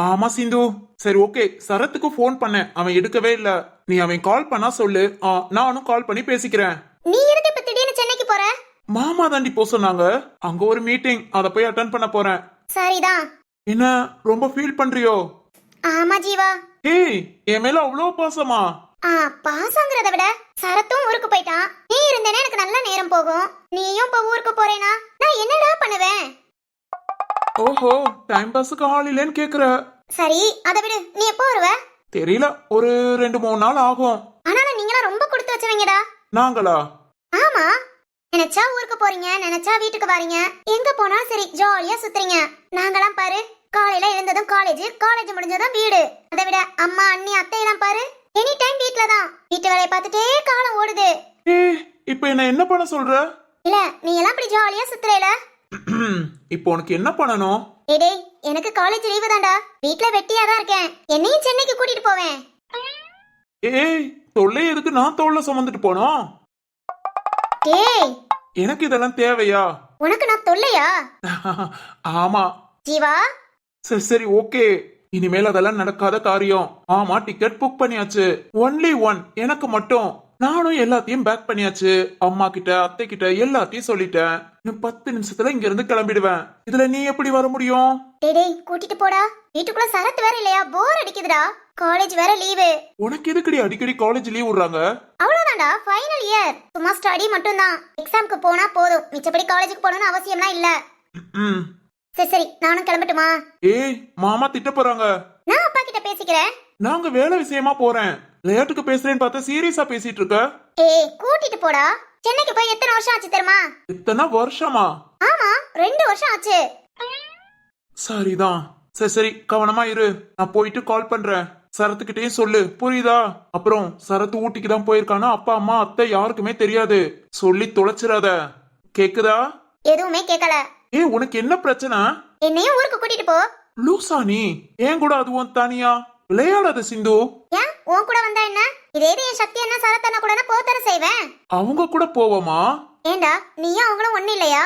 ஆமா சிந்து. சரி ஓகே, சரத்துக்கு ஃபோன் பண்ணேன், அவன் எடுக்கவே இல்ல. நீ அவன் கால் பண்ணா சொல்லு. நானும் கால் பண்ணி பேசிக்கிறேன். நீ எதுக்கு இப்ப திடீர்னு சென்னைக்கு போற? மாமா தாண்டி போ சொன்னாங்க. அங்க ஒரு மீட்டிங், அத போய் அட்டென்ட் பண்ண போறேன். சரிதான். என்ன ரொம்ப ஃபீல் பண்றியோ? ஆமா ஜீவா. ஏய், என் மேல அவ்வளவு பாசமா? பாசங்கிறத விட சரத்தும் ஊருக்கு போயிட்டான். நீ இருந்தேன்னா எனக்கு நல்ல நேரம் போகும். நீயும் இப்ப ஊருக்கு போறேனா நான் என்னடா பண்ணுவேன்? ஓஹோ, டைம் பாஸுக்கு ஆள் இல்லைன்னு கேக்குற? சரி அதை விடு. நீ எப்போ வருவ? தெரியல, ஒரு 2-3 நாள் ஆகும். ஆனாலும் நீங்களாம் ரொம்ப கொடுத்து வச்சவங்கடா. நாங்களா? ஆமா, நினைச்சா ஊருக்கு போறீங்க, நினைச்சா வீட்டுக்கு வரீங்க, எங்க போனாலும் சரி ஜாலியா சுத்துறீங்க. நாங்களாம் பாரு, காலையில எழுந்ததும் காலேஜ், காலேஜ் முடிஞ்சதும் வீடு. அதை விட அம்மா அண்ணி அத்தையெல்லாம் பாரு, எனி டைம் வீட்ல தான். வீட்டு வேலையை பார்த்துட்டே காலம் ஓடுது. ஏய், இப்போ என்ன பண்ண சொல்ற? இல்ல நீ எல்லாம் இப்படி ஜாலியா சுத்துறேல. இப்போ உனக்கு என்ன பண்ணணும்? டேய், எனக்கு காலேஜ் லீவு தான்டா. வீட்ல வெட்டியா தான் இருக்கேன். என்னையும் சென்னைக்கு கூட்டிட்டு போவேன். ஏய், தொல்லை எதுக்கு நான் தோல்ல சுமந்துட்டு போனோம்? டேய், எனக்கு இதெல்லாம் தேவையா? உனக்கு நான் தொல்லையா? ஆமா. ஜீவா, சரி சரி ஓகே, இனிமேல் அதெல்லாம் நடக்காத காரியம். ஆமா, டிக்கெட் புக் பண்ணியாச்சு. ஒன்லி ஒன், எனக்கு மட்டும். நானும் எல்லாத்தையும் பேக் பண்ணியாச்சு. அம்மா கிட்ட அத்தை கிட்ட எல்லாத்தையும் சொல்லிட்டேன். இன்னும் 10 நிமிஷத்துல இங்க இருந்து கிளம்பிடுவேன். இதுல நீ எப்படி வர முடியும்? டேய் கூட்டிட்டு போடா. வீட்டுக்குள்ள சரத்து வேற இல்லையா? போர் அடிக்குதுடா. காலேஜ் வேற லீவு. உனக்கு எதுக்குடி அடிக்கடி காலேஜ் லீவ் விடுறாங்க? அவ்வளவுதான்டா, ஃபைனல் இயர். சும்மா ஸ்டடி மட்டும் தான். எக்ஸாம்க்கு போனா போதும், மிச்சப்படி காலேஜுக்கு போகணும்னு அவசியம்லாம் இல்ல. ம். சரி சரி, நானும் கிளம்பட்டுமா? ஏய், மாமா திட்ட போறாங்க. நான் அப்பா கிட்ட பேசிக்கிறேன். நாங்க வேலை விஷயமா போறேன். விளையாட்டுக்கு பேசுறேன்னு பார்த்தா சீரியஸா பேசிட்டு இருக்க. ஏய் கூட்டிட்டு போடா. சென்னைக்கு போய் எத்தனை வருஷம் ஆச்சு தெரியுமா? இத்தனை வருஷமா? ஆமா, 2 வருஷம் ஆச்சு. சரிதான். சரி சரி, கவனமா இரு. நான் போயிட்டு கால் பண்றேன். சரத்துக்கிட்டயும் சொல்லு, புரியுதா? அப்புறம் சரத்து ஊட்டிக்கு தான் போயிருக்கானா, அப்பா அம்மா அத்தை யாருக்குமே தெரியாது. சொல்லி தொலைச்சிடாத, கேக்குதா? எதுவுமே கேட்கல. ஏய், உனக்கு என்ன பிரச்சனை? என்னையும் ஊருக்கு கூட்டிட்டு போ. லூசா நீ? ஏன் கூட அதுவும் தனியா விளையாடாத சிந்து. ஏன் உன் கூட வந்தா என்ன? இதே என் சக்தி என்ன சரத்தன கூட போத்தர செய்வேன். அவங்க கூட போவோமா? ஏண்டா நீயும் அவங்களும் ஒண்ணு இல்லையா?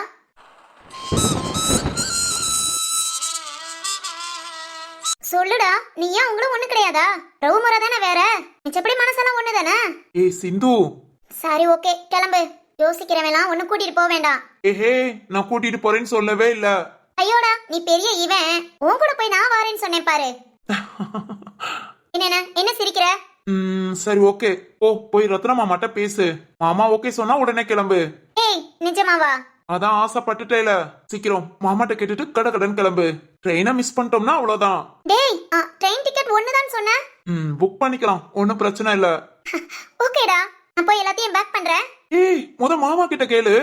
சொல்லுடா, நீயும் அவங்களும் ஒண்ணு கிடையாதா? ரவு முறை தானே வேற, மிச்சப்படி மனசெல்லாம் ஒண்ணு தானே. ஏய் சிந்து. சரி ஓகே, கிளம்பு. யோசிக்கிறவெல்லாம் ஒண்ணு கூட்டிட்டு போக வேண்டாம். ஏஹே, நான் கூட்டிட்டு போறேன்னு சொல்லவே இல்ல. ஐயோடா, நீ பெரிய இவன். உன் கூட போய் நான் வாரேன்னு சொன்னேன் பாரு. என்ன சிரிக்கிற? சரி ஓகே, போய் ரத்னா மாமாட்ட பேசு. மாமா ஓகே சொன்னா உடனே கிளம்பு. ஏய் நிஜமாவா? அதான் ஆசைப்பட்டுட்டேல. சீக்கிரம் மாமாட்ட கேட்டுட்டு கடகடன் கிளம்பு. ட்ரெயினை மிஸ் பண்ணிட்டோம்னா அவ்வளவுதான். டேய், ட்ரெயின் டிக்கெட் ஒண்ணுதான் சொன்ன. புக் பண்ணிக்கலாம், ஒன்னும் பிரச்சனை இல்ல. ஓகேடா, நான் போய் எல்லாத்தையும் பேக் பண்றேன். ஏய், மாமா கிட்ட கேளு.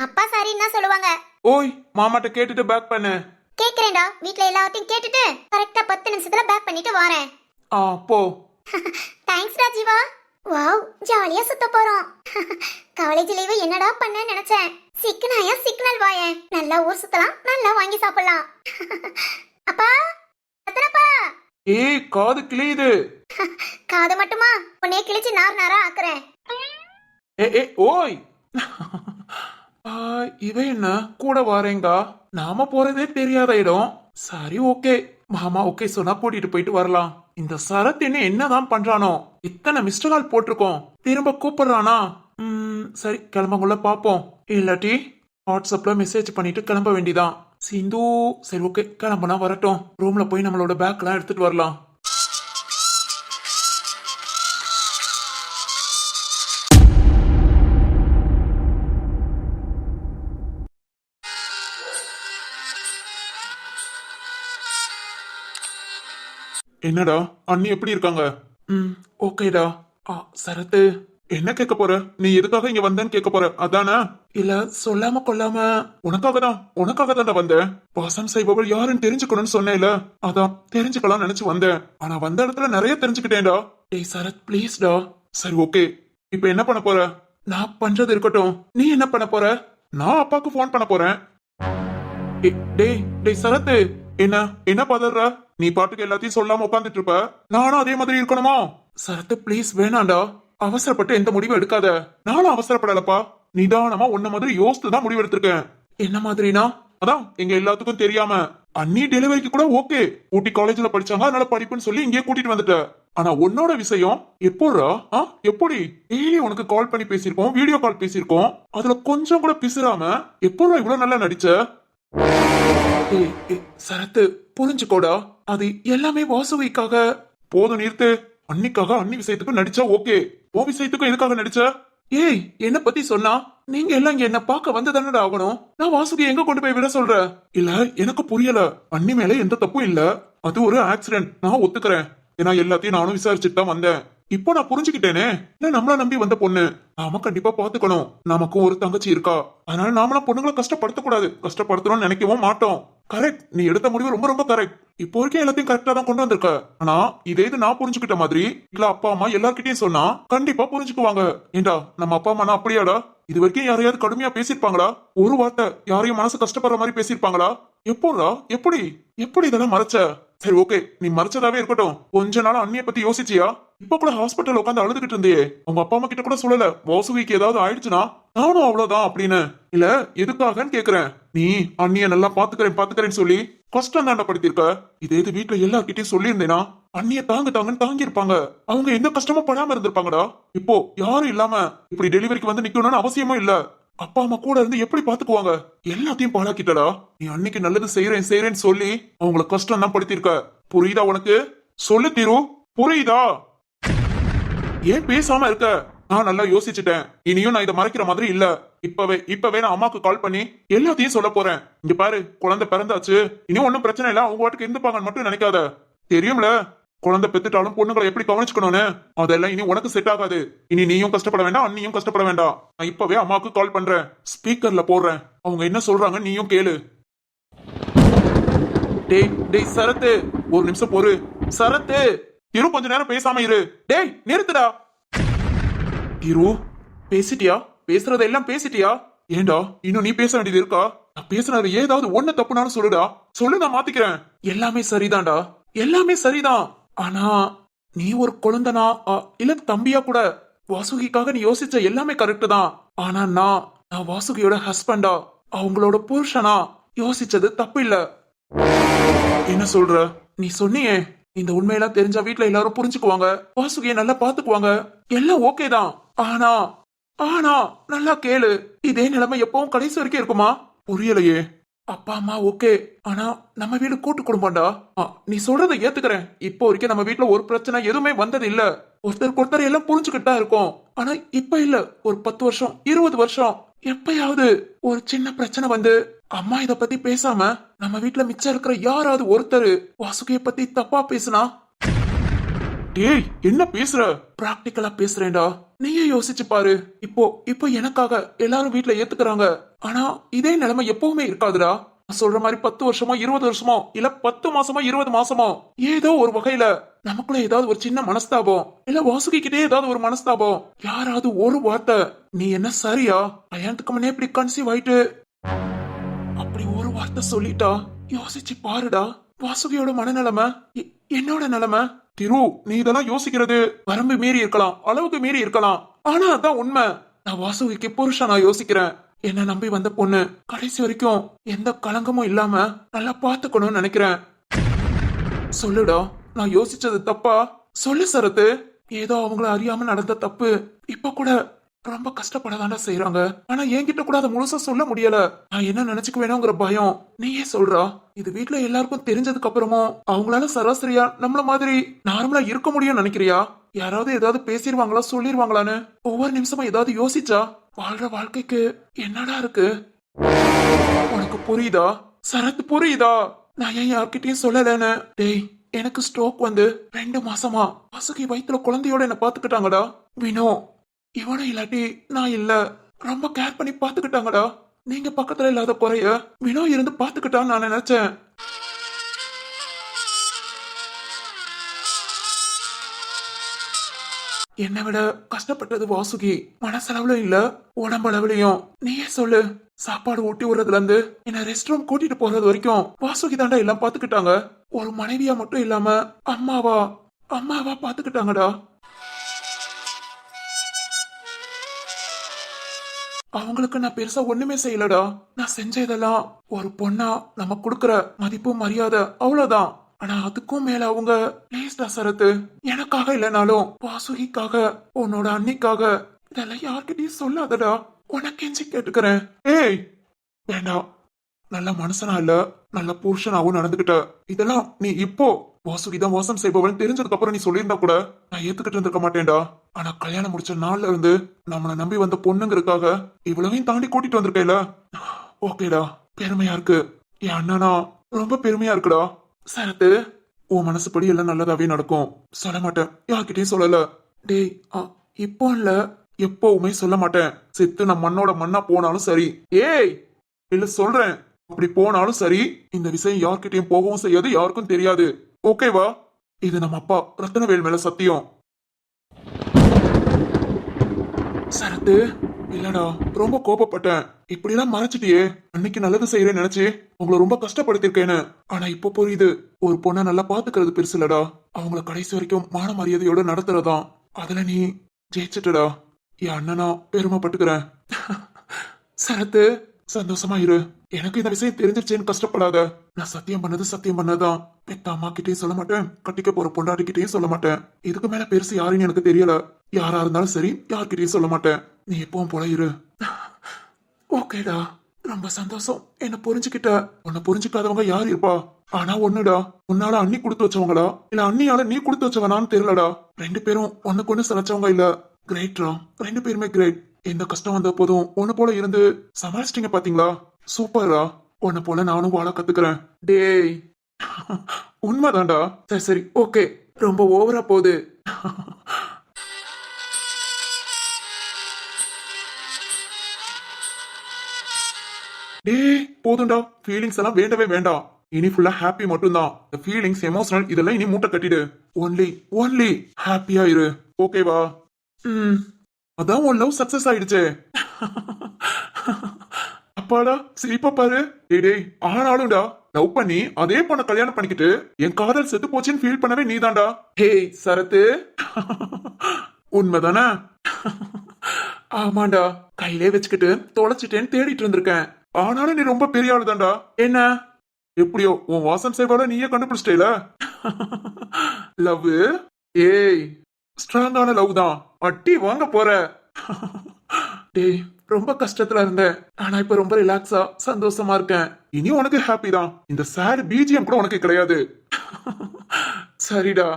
அப்பா சாரின்னா சொல்லுவாங்க. ஓய், மாமாட்ட கேட்டுட்டு பேக் பண்ணு. கேக்குறேன்டா, வீட்ல எல்லாத்தையும் கேட்டுட்டு கரெக்டா 10 நிமிஷத்துல பேக் பண்ணிட்டு வரேன். போ. தேங்க்ஸ் ராஜீவா. வாவ், ஜாலியா சுத்த போறோம். காலேஜ் லீவு என்னடா பண்ண நினைச்சேன். சிக்கனாயா சிக்னல் வாயேன். நல்லா ஊர் சுத்தலாம், நல்லா வாங்கி சாப்பிடலாம். அப்பா, ரத்தனப்பா. ஏய், காது கிளியுது. காது மட்டுமா? உன்னைய கிழிச்சு நார் நாரா ஆக்குறேன். ஓய். இவ என்ன கூட வாரேங்க? நாம போறதே தெரியாத இடம். சரி ஓகே, மாமா ஓகே சொன்னா கூட்டிட்டு போயிட்டு வரலாம். இந்த சரத் என்னதான் பண்றானோ? இத்தனை மிஸ்டர் கால் போட்டிருக்கோம், திரும்ப கூப்பிடுறானா? சரி, கிளம்பக்குள்ள பாப்போம். இல்லாட்டி வாட்ஸ்அப்ல மெசேஜ் பண்ணிட்டு கிளம்ப வேண்டிதான். சிந்து, சரி ஓகே, கிளம்புனா வரட்டும். ரூம்ல போய் நம்மளோட பேக் எல்லாம் எடுத்துட்டு வரலாம். என்னடா, அண்ணி எப்படி இருக்காங்க? ம் ஓகேடா. சரத்து, என்ன கேட்க போற? நீ எதுக்காக இங்க வந்தேன்னு கேட்க போற அதானே? இல்ல சொல்லாம கொள்ளாம உனக்காக தான்டா வந்தேன். பாசம் செய்பவள் யாருன்னு தெரிஞ்சுக்கணும்னு சொன்னேல, அதான் தெரிஞ்சுக்கலாம் நினைச்சு வந்தேன். ஆனா வந்த இடத்துல நிறைய தெரிஞ்சுக்கிட்டேன்டா. டேய் சரத் ப்ளீஸ்டா. சரி ஓகே, இப்ப என்ன பண்ண போற? நான் பண்றது இருக்கட்டும், நீ என்ன பண்ண போற? நான் அப்பாக்கு ஃபோன் பண்ண போறேன். டேய் டேய் சரத்து, என்ன என்ன பதற? நீ பாட்டுக்கு எல்லாத்தையும் சொல்லாம உட்காந்துட்டு இருப்ப, நானும் அதே மாதிரி இருக்கணுமா? சரத்து ப்ளீஸ் வேணாண்டா, அவசரப்பட்டு எந்த முடிவும் எடுக்காத. நானும் அவசரப்படலப்பா, நிதானமா உன்ன மாதிரி யோசித்து தான் முடிவு எடுத்திருக்கேன். என்ன மாதிரினா? அதான் எங்க எல்லாத்துக்கும் தெரியாம அண்ணி டெலிவரிக்கு கூட ஓகே, ஊட்டி காலேஜ்ல படிச்சாங்க, அதனால படிப்புன்னு சொல்லி இங்கே கூட்டிட்டு வந்துட்ட. ஆனா உன்னோட விஷயம் எப்போடா? எப்படி டெய்லி உனக்கு கால் பண்ணி பேசியிருக்கோம், வீடியோ கால் பேசியிருக்கோம், அதுல கொஞ்சம் கூட பிசுறாம எப்போடா இவ்வளவு நல்லா நடிச்ச? சரத்து புரிஞ்சுக்கோடா, அது எல்லாமே வாசுவிக்காக. போதும் நிறுத்து. அன்னிக்காக அன்னி விஷயத்துக்கு நடிச்சா ஓகே, ஓ விஷயத்துக்கும் எதுக்காக நடிச்ச? ஏய் என்ன பத்தி சொன்னா நீங்க எல்லாம் இங்க என்ன பார்க்க வந்து தானடா ஆகணும். நான் வாசுகி எங்க கொண்டு போய் விட சொல்ற? இல்ல எனக்கு புரியல, அன்னி மேல எந்த தப்பும் இல்ல, அது ஒரு ஆக்சிடென்ட், நான் ஒத்துக்கிறேன். ஏன்னா எல்லாத்தையும் நானும் விசாரிச்சுட்டு தான் வந்தேன். இப்போ நான் புரிஞ்சுக்கிட்டேனே, நம்மள நம்பி வந்த பொண்ணு நாம கண்டிப்பா பாத்துக்கணும். நமக்கும் ஒரு தங்கச்சி இருக்கா, அதனால நாமளாம் பொண்ணுங்களை கஷ்டப்படுத்தக்கூடாது, கஷ்டப்படுத்தணும்னு நினைக்கவும் மாட்டோம். கரெக்ட், நீ எடுத்த முடிவு ரொம்ப ரொம்ப கரெக்ட். இப்போ வரைக்கும் எல்லாத்தையும் கரெக்டா தான் கொண்டு வந்திருக்க. ஆனா இதே இது நான் புரிஞ்சுக்கிட்ட மாதிரி இல்ல அப்பா அம்மா எல்லார்கிட்டயும் சொன்னா கண்டிப்பா புரிஞ்சுக்குவாங்க. ஏண்டா நம்ம அப்பா அம்மா அப்படியாடா? இது வரைக்கும் யாரையாவது கடுமையா பேசிருப்பாங்களா? ஒரு வார்த்தை யாரையும் மனசு கஷ்டப்படுற மாதிரி பேசிருப்பாங்களா? எப்போடா எப்படி எப்படி இதெல்லாம் மறைச்ச? சரி ஓகே, நீ மறைச்சதாவே இருக்கட்டும், கொஞ்ச நாள் அண்ணிய பத்தி யோசிச்சியா? இப்ப கூட ஹாஸ்பிட்டல் உட்காந்து அழுதுகிட்டு இருந்தியே, உங்க அப்பா அம்மா கிட்ட கூட சொல்லல வாசுவிக்கு ஏதாவது ஆயிடுச்சுன்னா நானும் அவ்வளவுதான் அப்படின்னு? இல்ல எதுக்காகன்னு கேக்குறேன். நீ அண்ணிய நல்லா பாத்துக்கிறேன்னு சொல்லி கஷ்டம் தாண்டப்படுத்திருக்க. இதே இது வீட்டுல எல்லார்கிட்டயும் சொல்லி இருந்தேனா அண்ணிய தாங்கன்னு தாங்கி இருப்பாங்க, அவங்க எந்த கஷ்டமும் படாம இருந்திருப்பாங்கடா. இப்போ யாரும் இல்லாம இப்படி டெலிவரிக்கு வந்து நிக்கணும்னு அவசியமும் இல்ல. அப்பா அம்மா கூட இருந்து எப்படி பாத்துக்குவாங்க? எல்லாத்தையும் பாழாக்கிட்டடா. நீ அன்னைக்கு நல்லது செய்யறேன்னு சொல்லி அவங்கள கஷ்டம் தான் படுத்திருக்க. புரியுதா உனக்கு? சொல்லு தீரு, புரியுதா? ஏன் பேசாம இருக்க? நான் நல்லா யோசிச்சுட்டேன், இனியும் நான் இதை மறைக்கிற மாதிரி இல்ல. இப்பவே நான் அம்மாக்கு கால் பண்ணி எல்லாத்தையும் சொல்ல போறேன். இங்க பாரு, குழந்தை பிறந்தாச்சு, இனியும் ஒன்னும் பிரச்சனை இல்ல, அவங்க வாட்டுக்கு இருந்துப்பாங்கன்னு மட்டும் நினைக்காத. தெரியும்ல குழந்தை பெத்துட்டாலும் பொண்ணுங்களை எப்படி கவனிச்சுக்கணும்னு. அதெல்லாம் இனி உனக்கு செட் ஆகாது. இனி நீயும் கஷ்டப்பட வேண்டாம், அண்ணியும் கஷ்டப்பட வேண்டாம். நான் இப்பவே அம்மாவுக்கு கால் பண்றேன், ஸ்பீக்கர்ல போடுறேன், அவங்க என்ன சொல்றாங்க நீயும் கேளு. டேய் சரத்து, ஒரு நிமிஷம் பொறு. சரத்து, திரு கொஞ்ச நேரம் பேசாம இரு. டேய் நிறுத்துடா. திரு பேசிட்டியா? பேசுறதெல்லாம் பேசிட்டியா? ஏண்டா இன்னும் நீ பேச வேண்டியது இருக்கா? நான் பேசுறது ஏதாவது ஒண்ணு தப்புனாலும் சொல்லுடா, சொல்லு, நான் மாத்திக்கிறேன். எல்லாமே சரிதான்டா, எல்லாமே சரிதான். ஆனா நீ ஒரு குழந்தனா இல்ல தம்பியா கூட வாசுகிக்காக நீ யோசிச்ச எல்லாமே கரெக்ட் தான். ஆனா நான் வாசுகியோட ஹஸ்பண்டா, அவங்களோட புருஷனா யோசிச்சது தப்பு இல்ல. என்ன சொல்ற? நீ சொன்னியே இந்த உண்மையெல்லாம் தெரிஞ்சா வீட்டுல எல்லாரும் புரிஞ்சுக்குவாங்க, வாசுகிய நல்லா பாத்துக்குவாங்க, எல்லாம் ஓகே தான். ஆனா நல்லா கேளு, இதே நிலைமை எப்பவும் கடைசி வரைக்கும் இருக்குமா? புரியலையே. அப்பா அம்மா ஓகே, ஆனா நம்ம வீடு கூட்டு குடும்பம்டா. நீ சொல்றதை ஏத்துக்கிறேன். இப்போ வரைக்கும் நம்ம வீட்டுல ஒரு பிரச்சனை எதுவுமே வந்தது இல்ல, ஒருத்தர் எல்லாம் புரிஞ்சுக்கிட்டா இருக்கோம். ஆனா இப்ப இல்ல, ஒரு 10 வருஷம் 20 வருஷம் எப்பயாவது ஒரு சின்ன பிரச்சனை வந்து அம்மா இத பத்தி பேசாம நம்ம வீட்டுல மிச்சம் இருக்கிற யாராவது ஒருத்தர் வாசுகிய பத்தி தப்பா பேசுனா? டேய் என்ன பேசுற? பிராக்டிக்கலா பேசுறேன்டா, நீயே யோசிச்சு பாரு. இப்போ எனக்காக எல்லாரும் வீட்டுல ஏத்துக்கிறாங்க, ஆனா இதே நிலைமை எப்பவுமே இருக்காதுடா. நான் சொல்ற மாதிரி 10 வருஷமோ 20 வருஷமோ இல்ல 10 மாசமோ 20 மாசமோ ஏதோ ஒரு வகையில நமக்குள்ள ஏதாவது ஒரு சின்ன மனஸ்தாபம் இல்ல வாசுகி கிட்டே ஏதாவது ஒரு மனஸ்தாபம், யாராவது ஒரு வார்த்தை நீ என்ன சரியா கல்யாணத்துக்கு முன்னே இப்படி கன்சீவ் ஆயிட்டு அப்படி ஒரு வார்த்தை சொல்லிட்டா யோசிச்சு பாருடா, வாசுகியோட மனநிலைமை என்னோட நிலைமை. திரு நீ இதெல்லாம் யோசிக்கிறது வரம்பு மீறி இருக்கலாம், அளவுக்கு மீறி இருக்கலாம், ஆனா அதான் உண்மை. நான் வாசுகிக்கு புருஷனா யோசிக்கிறேன். என்ன நம்பி வந்த பொண்ணு கடைசி வரைக்கும் எந்த களங்கமும் இல்லாம நல்லா பாத்துக்கணும்னு நினைக்கிறேன். சொல்லுடா, நான் யோசிச்சது தப்பா? சொல்லு சரத்து. ஏதோ அவங்கள அறியாம நடந்த தப்பு, இப்ப கூட ரொம்ப கஷ்டப்படதாண்டா செய்யறாங்க. ஆனா என்கிட்ட கூட அதை முழுசா சொல்ல முடியல. நான் என்ன நினைச்சுக்க வேணுங்கிற பயம். நீயே சொல்றா, இது வீட்டுல எல்லாருக்கும் தெரிஞ்சதுக்கு அப்புறமும் அவங்களால சராசரியா நம்மள மாதிரி நார்மலா இருக்க முடியும்னு நினைக்கிறியா? யாராவது ஏதாவது பேசிடுவாங்களா, சொல்லிடுவாங்களான்னு ஒவ்வொரு நிமிஷமும் ஏதாவது யோசிச்சா வாழ்ற வாழ்க்கைக்கு என்னடா இருக்கு? உனக்கு புரியுதா சரத்? புரியுதா நான் ஏன் யார்கிட்டயும் சொல்லலன்னு? டேய் எனக்கு ஸ்ட்ரோக் வந்து 2 மாசமா வாசுகி வயித்துல குழந்தையோட என்ன பாத்துக்கிட்டாங்கடா. வினோ இவனும் இல்லாட்டி நான் இல்ல, ரொம்ப கேர் பண்ணி பாத்துக்கிட்டாங்கடா. நீங்க பக்கத்துல இல்லாத குறைய வினோ இருந்து பாத்துக்கிட்டான்னு நான் நினைச்சேன். என்னை விட கஷ்டப்பட்டது வாசுகி. மனசளவுல இல்ல, உடம்பளவுலயும். நீயே சொல்லு, சாப்பாடு ஊட்டி விடுறதுல இருந்து என்ன ரெஸ்ட் ரூம் கூட்டிட்டு போறது வரைக்கும் வாசுகி தாண்டா எல்லாம் பாத்துக்கிட்டாங்க. ஒரு மனைவியா மட்டும் இல்லாம அம்மாவா அம்மாவா பாத்துக்கிட்டாங்கடா. அவங்களுக்கு நான் பெருசா ஒண்ணுமே செய்யலடா. நான் செஞ்சதெல்லாம் ஒரு பொண்ணா நம்ம கொடுக்கற மதிப்பு மரியாதை அவ்வளவுதான். ஆனா அதுக்கும் மேல அவங்க ப்ளீஸ்டா சரத்து, எனக்காக இல்லைனாலும் வாசுகிக்காக, உன்னோட அன்னிக்காக இதெல்லாம் யார்கிட்டயும் சொல்லாதடா. உனக்கெஞ்சி கேட்டுக்கிறேன். ஏய் வேண்டாம், நல்ல மனுஷனா இல்ல, நல்ல புருஷனாவும் நடந்துகிட்ட. இதெல்லாம் நீ இப்போ வாசுகிதான் மோசம் செய்பவன் தெரிஞ்சதுக்கு அப்புறம் நீ சொல்லியிருந்தா கூட நான் ஏத்துக்கிட்டு இருந்திருக்க மாட்டேன்டா. ஆனா கல்யாணம் முடிச்ச நாள்ல இருந்து நம்மளை நம்பி வந்த பொண்ணுங்கிறதுக்காக இவ்வளவையும் தாண்டி கூட்டிட்டு வந்திருக்கேல. ஓகேடா, பெருமையா இருக்கு. என் அண்ணனா ரொம்ப பெருமையா இருக்குடா. சரத்து, உன் மனசுப்படி எல்லாம் நல்லதாவே நடக்கும். சொல்ல மாட்டேன், யார்கிட்டயும் சொல்லல. டேய் இப்போ இல்ல, எப்பவுமே சொல்ல மாட்டேன். செத்து நான் மண்ணோட மண்ணா போனாலும் சரி. ஏய் இல்ல சொல்றேன், அப்படி போனாலும் சரி இந்த விஷயம் யார்கிட்டயும் போகவும் செய்யாது, யாருக்கும் தெரியாது. ஓகேவா? இது நம்ம அப்பா ரத்னவேல் மேல சத்தியம். சரத்து, இல்லடா, ரொம்ப கோபப்பட்டேன். இப்படிலாம் மறைச்சிட்டியே. அன்னைக்கு நல்லது செய்யறேன்னு நினைச்சு உங்களை ரொம்ப கஷ்டப்படுத்திருக்கேன்னு. ஆனா இப்ப புரியுது, ஒரு பொண்ணை நல்லா பாத்துக்கிறது பெருசு இல்லடா, அவங்கள கடைசி வரைக்கும் மான மரியாதையோட நடத்துறதான். அதுல நீ ஜெயிச்சிட்டடா. என் அண்ணனா பெருமைப்பட்டுக்கிறேன். சரத்து, சந்தோஷமா இரு. எனக்கு இந்த விஷயம் தெரிஞ்சிருச்சேன்னு கஷ்டப்படாத. நான் சத்தியம் பண்ணதான். பெத்த அம்மா கிட்டயும் சொல்ல மாட்டேன், கட்டிக்க போற பொண்டாட்டிக்கிட்டயும் சொல்ல மாட்டேன். இதுக்கு மேல பெருசு யாருன்னு எனக்கு தெரியல. யாரா இருந்தாலும் சரி, யார்கிட்டயும் சொல்ல மாட்டேன். நீ எப்பவும் போல இரு. ஓகேடா, ரொம்ப சந்தோஷம். என்ன புரிஞ்சுக்கிட்ட. உன்னை புரிஞ்சுக்காதவங்க யார் இருப்பா? ஆனா ஒண்ணுடா, உன்னால அண்ணி கொடுத்து வச்சவங்களா இல்ல அண்ணியால நீ கொடுத்து வச்சவனான்னு தெரியலடா. 2 பேரும் ஒண்ணுக்கு ஒண்ணு சிலைச்சவங்க இல்ல. கிரேட்ரா, 2 பேருமே கிரேட். எந்த கஷ்டம் வந்த போதும் ஒண்ணு போல இருந்து சமாளிச்சிட்டீங்க பாத்தீங்களா? சூப்பரா. உன்னை போல நானும் வாழ கத்துக்கிறேன். டேய் உண்மைதான்டா. சரி சரி, ஓகே, ரொம்ப ஓவரா போகுது. டேய் போதும்டா, ஃபீலிங்ஸ் எல்லாம் வேண்டவே வேண்டாம். இனி ஃபுல்லா ஹாப்பி மட்டும்தான். ஃபீலிங்ஸ், எமோஷனல் இதெல்லாம் இனி மூட்டை கட்டிடு. ஒன்லி ஹாப்பியா இரு. ஓகேவா? அதான் உன் லவ் சக்சஸ் ஆயிடுச்சே. அப்பாடா, சிரிப்பா பாரு. டேய் ஆனாலும்டா, லவ் பண்ணி அதே பொண்ண கல்யாணம் பண்ணிக்கிட்டு என் காதல் செத்து போச்சுன்னு ஃபீல் பண்ணவே நீதான்டா. ஹே சரத்து, உண்மைதானே? ஆமாண்டா, கையிலே வச்சுக்கிட்டு தொலைச்சிட்டேன்னு தேடிட்டு இருந்திருக்கேன். ஆனாலும் நீ ரொம்ப பெரிய ஆளுதான்டா. என்ன எப்படியோ உன் வாசம் சேவால நீயே கண்டுபிடிச்சிட்டேல. லவ், ஏய் ஸ்ட்ராங்கான லவ் தான். அட்டி வாங்க போற. டேய் ரொம்ப கஷ்டத்துல இருந்தேன், ஆனா இப்ப ரொம்ப ரிலாக்ஸா சந்தோஷமா இருக்கேன். இனி உனக்கு ஹாப்பி தான். இந்த சேட் பிஜிஎம் கூட உனக்கு கிடையாது. சரிடா,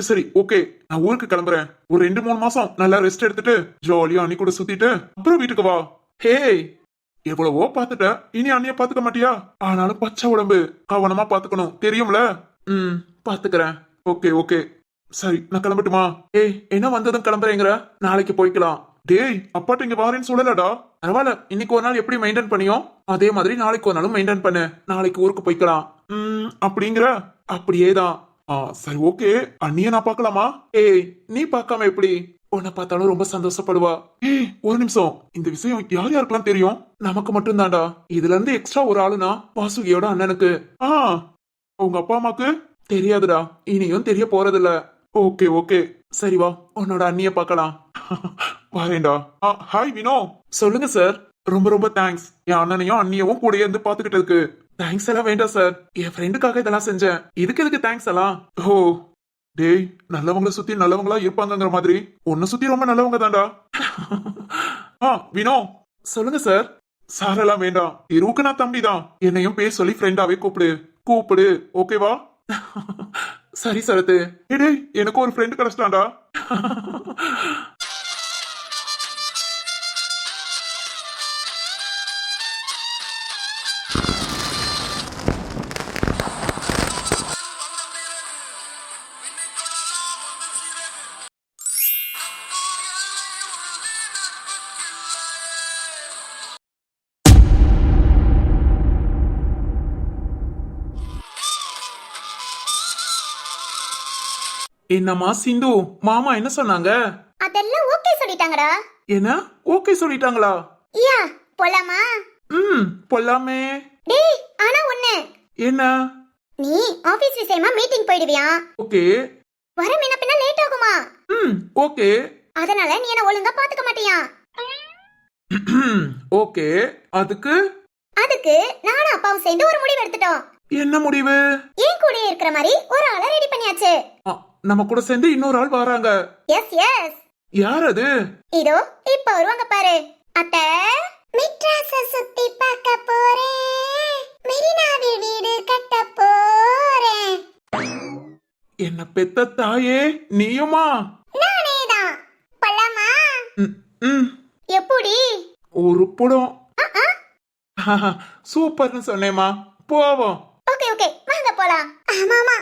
சரி ஓகே, நான் ஊருக்கு கிளம்புறேன். ஒரு 2-3 மாசம் நல்லா ரெஸ்ட் எடுத்துட்டு ஜாலியா அண்ணி கூட சுத்திட்டு அப்புறம் வீட்டுக்கு வா. ஹே எவ்வளவோ பாத்துட்ட, இனி அண்ணிய பாத்துக்க மாட்டியா? ஆனாலும் பச்சை உடம்பு, கவனமா பாத்துக்கணும் தெரியும்ல? பாத்துக்கிறேன். ஓகே சரி, நான் கிளம்பட்டுமா? ஏய் என்ன வந்ததும் கிளம்புறேங்கிற? நாளைக்கு போய்க்கலாம். டேய் அப்பாட்ட இங்க வாரேன்னு சொல்லலடா. பரவாயில்ல, இன்னைக்கு ஒரு நாள் எப்படி மெயின்டைன் பண்ணியோ அதே மாதிரி நாளைக்கு ஒரு நாளும் மெயின்டைன் பண்ணு. நாளைக்கு ஊருக்கு போய்க்கலாம். அப்படிங்கிற? அப்படியேதான். சரி ஓகே, அண்ணிய நான் பாக்கலாமா? ஏய் நீ பார்க்காம எப்படி? உன்னை பார்த்தாலும் ரொம்ப சந்தோஷப்படுவா. ஏய் ஒரு நிமிஷம், இந்த விஷயம் யார் யாருக்கெல்லாம் தெரியும்? நமக்கு மட்டும் தான்டா. இதுல இருந்து எக்ஸ்ட்ரா ஒரு ஆளுனா வாசுகியோட அண்ணனுக்கு. உங்க அப்பா அம்மாக்கு தெரியாதுடா, இனியும் தெரிய போறதில்ல. ஓகே சரி வா, உன்னோட அண்ணிய பார்க்கலாம். வரேன்டா. ஹாய் வினோ. சொல்லுங்க சார். ரொம்ப தேங்க்ஸ், என் அண்ணனையும் அண்ணியவும் கூட இருந்து பாத்துக்கிட்டதுக்கு. தேங்க்ஸ் எல்லாம் வேண்டாம் சார், என் ஃப்ரெண்டுக்காக இதெல்லாம் செஞ்சேன். எதுக்கு தேங்க்ஸ் எல்லாம்? ஓ டேய், நல்லவங்களை சுத்தி நல்லவங்களா இருப்பாங்கிற மாதிரி உன்னை சுத்தி ரொம்ப நல்லவங்க தான்டா. வினோ. சொல்லுங்க சார். சாரெல்லாம் வேண்டாம், இருவுக்கு நான் தம்பி தான். என்னையும் பேர் சொல்லி ஃப்ரெண்டாவே கூப்பிடு ஓகேவா? சரி சரத்து. டேய் எனக்கு ஒரு ஃப்ரெண்டு கிடைச்சிட்டான்டா. என்னம்மா சிந்து, மாமா என்ன சொன்னாங்க? அதெல்லாம் ஓகே சொல்லிட்டாங்கடா. என்ன ஓகே சொல்லிட்டாங்களா? யா, போலாமா? போலாமே. டேய், ஆனா ஒண்ணு. என்ன? நீ ஆபீஸ் விஷயமா மீட்டிங் போயிடுவியா? ஓகே. வர முன்ன பின்ன லேட் ஆகுமா? ஓகே. அதனால நீ என்ன ஒழுங்கா பாத்துக்க மாட்டியா? ஓகே. அதுக்கு நானும் அப்பாவும் சேர்ந்து ஒரு முடிவு எடுத்துட்டோம். என்ன முடிவு? ஏன் கூடயே இருக்கிற மாதிரி ஒரு ஆளை ரெடி பண்ணியாச்சு. நம்ம கூட சேர்ந்து இன்னொரு ஆள் வராங்க. Yes yes. யார் அது? இதோ இப்ப வருவாங்க பாரு. அத்தை, மெட்ராஸ சுத்தி பார்க்க போறேன், மெரினாவில் வீடு கட்ட போறேன். என்ன பெத்த தாயே, நீயுமா? நானேதான். பல்லாமா? எப்படி? ஒரு புடம். சூப்பர்னு சொன்னேமா. போவோம். ஓகே ஓகே, வாங்க போலாம். ஆமாமா,